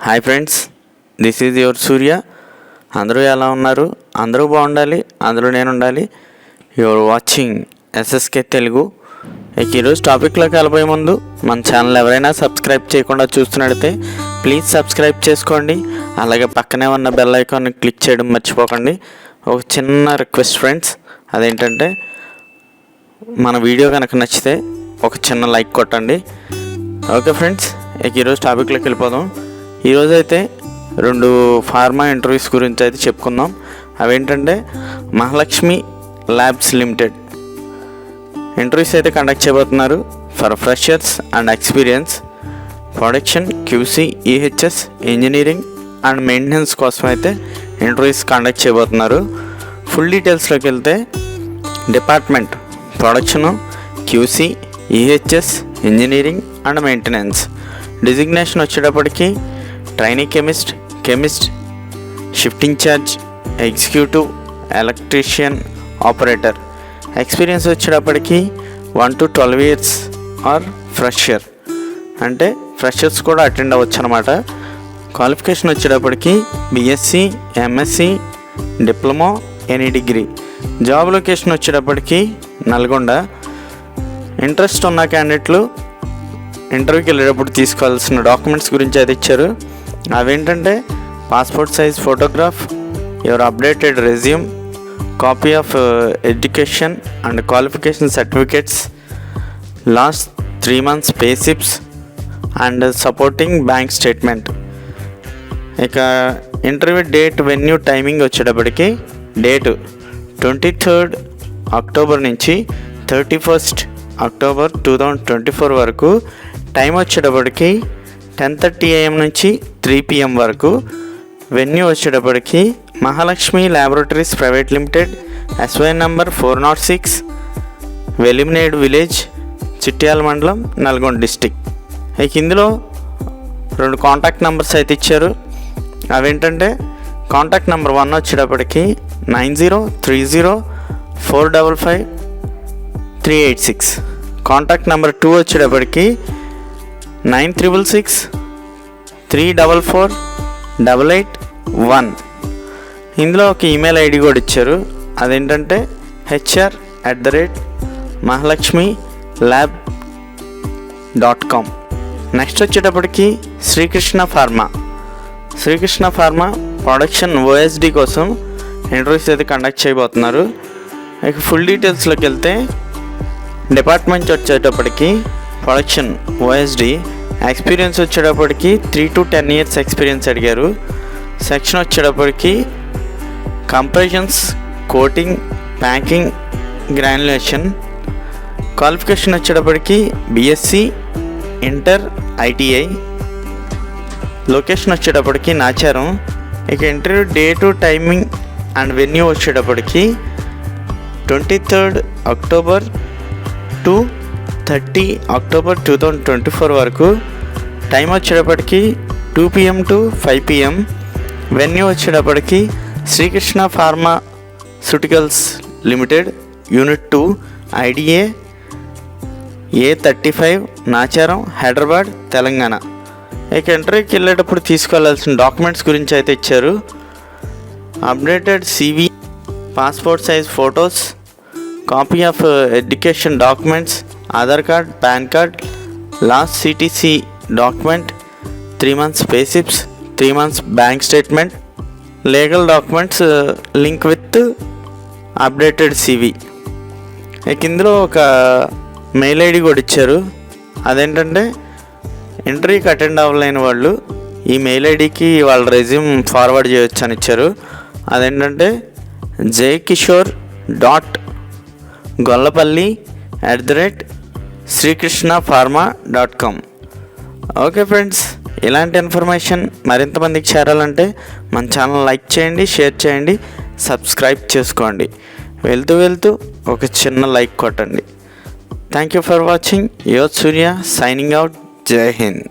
Hi friends, this is your Surya. అందరూ ఎలా ఉన్నారు? అందరూ బాగుండాలి, అందులో నేను ఉండాలి. Your watching SSK Telugu. ఈరోజు టాపిక్లోకి వెళ్ళబోయే ముందు మన ఛానల్ ఎవరైనా సబ్స్క్రైబ్ చేయకుండా చూస్తున్నట్టయితే ప్లీజ్ సబ్స్క్రైబ్ చేసుకోండి. అలాగే పక్కనే ఉన్న బెల్ ఐకాన్ని క్లిక్ చేయడం మర్చిపోకండి. ఒక చిన్న రిక్వెస్ట్ ఫ్రెండ్స్, అదేంటంటే మన వీడియో కనుక నచ్చితే ఒక చిన్న లైక్ కొట్టండి. ఓకే ఫ్రెండ్స్, ఈరోజు టాపిక్లోకి వెళ్ళిపోదాం. ఈరోజు అయితే 2 ఫార్మా ఇంటర్వ్యూస్ గురించి అయితే చెప్పుకుందాం. అవేంటంటే మహాలక్ష్మి ల్యాబ్స్ లిమిటెడ్ ఇంటర్వ్యూస్ అయితే కండక్ట్ చేయబోతున్నారు for freshers and experience. Production, QC, EHS, engineering and maintenance కోసం అయితే ఇంటర్వ్యూస్ కండక్ట్ చేయబోతున్నారు. ఫుల్ డీటెయిల్స్లోకి వెళ్తే department production, QC, EHS, engineering and maintenance. Designation వచ్చేటప్పటికి trainee chemist, shifting charge, executive, electrician, operator. Experience వచ్చేటప్పటికి 1 to 12 years or fresher, అంటే freshers కూడా attend అవ్వచ్చు అనమాట. క్వాలిఫికేషన్ వచ్చేటప్పటికి BSc, MSc, diploma, any degree. Job location వచ్చేటప్పటికి నల్గొండ. ఇంట్రెస్ట్ ఉన్న క్యాండిడేట్లు ఇంటర్వ్యూకి వెళ్ళేటప్పుడు తీసుకోవాల్సిన డాక్యుమెంట్స్ గురించి అయితే ఇచ్చారు. అవేంటంటే passport size photograph, your updated resume, copy of education and qualification certificates, last 3 months pay slips and supporting bank statement. ఇక ఇంటర్వ్యూ డేట్, వెన్యూ, టైమింగ్ వచ్చేటప్పటికి డేటు 23rd October నుంచి 31st October 2024 వరకు. టైం వచ్చేటప్పటికి 10:30 AM నుంచి 3 PM వరకు. Venue వచ్చేటప్పటికి Mahalakshmi laboratories private limited, SY number 406, Veliminedu village, Chityal మండలం, Nalgonda district. ఇందులో 2 కాంటాక్ట్ నెంబర్స్ అయితే ఇచ్చారు. అవేంటంటే కాంటాక్ట్ నెంబర్ 1 వచ్చేటప్పటికి 9030455386. కాంటాక్ట్ నెంబర్ 2 వచ్చేటప్పటికి 9663448881. ఇందులో ఒక ఈమెయిల్ ఐడి కూడా ఇచ్చారు. అదేంటంటే hr@mahalakshmilab.com. నెక్స్ట్ వచ్చేటప్పటికి శ్రీకృష్ణ-ఫార్మా ప్రొడక్షన్ OSD కోసం ఇంటర్వ్యూస్ అయితే కండక్ట్ చేయబోతున్నారు. ఇక ఫుల్ డీటెయిల్స్లోకి వెళ్తే డిపార్ట్మెంట్ వచ్చేటప్పటికి ప్రొడక్షన్ OSD. ఎక్స్పీరియన్స్ వచ్చేటప్పటికి 3 to 10 years ఎక్స్పీరియన్స్ అడిగారు. సెక్షన్ వచ్చేటప్పటికి compressions, coating, packing, granulation. Qualification వచ్చేటప్పటికి బీఎస్సీ, ఇంటర్, ITI. లొకేషన్ వచ్చేటప్పటికి నాచారం. ఇక interview date, timing and venue వచ్చేటప్పటికి 23rd October to 30 October 2024 వరకు. టైం వచ్చేటప్పటికి 2 PM to 5 PM. వెన్యూ వచ్చేటప్పటికి శ్రీ-కృష్ణ-ఫార్మాస్యూటికల్స్ limited, unit 2, IDA A35, Nacharam, Hyderabad, Telangana. ఇక ఇంటర్వ్యూకి వెళ్ళేటప్పుడు తీసుకోవాల్సిన డాక్యుమెంట్స్ గురించి అయితే ఇచ్చారు. Updated CV, passport size photos, copy of education documents, Aadhaar card, pan card, last CTC document, 3 months pay slips, 3 months bank statement, legal documents link with updated CV. ఇందులో ఒక mail ID కూడా ఇచ్చారు. అదేంటంటే ఇంటర్వ్యూకి అటెండ్ అవ్వలేని వాళ్ళు ఈ మెయిల్ ఐడికి వాళ్ళ రెజ్యూమ్ ఫార్వర్డ్ చేయొచ్చు అని ఇచ్చారు. అదేంటంటే jkishore.golapalli@sri-krishna-pharma.com. ఓకే ఫ్రెండ్స్, ఇలాంటి ఇన్ఫర్మేషన్ మరింత మందికి చేరాలంటే మన ఛానల్ లైక్ చేయండి, షేర్ చేయండి, సబ్స్క్రైబ్ చేసుకోండి. వెళ్తూ ఒక చిన్న లైక్ కొట్టండి. Thank you for watching. Your Surya signing out. జై హింద్.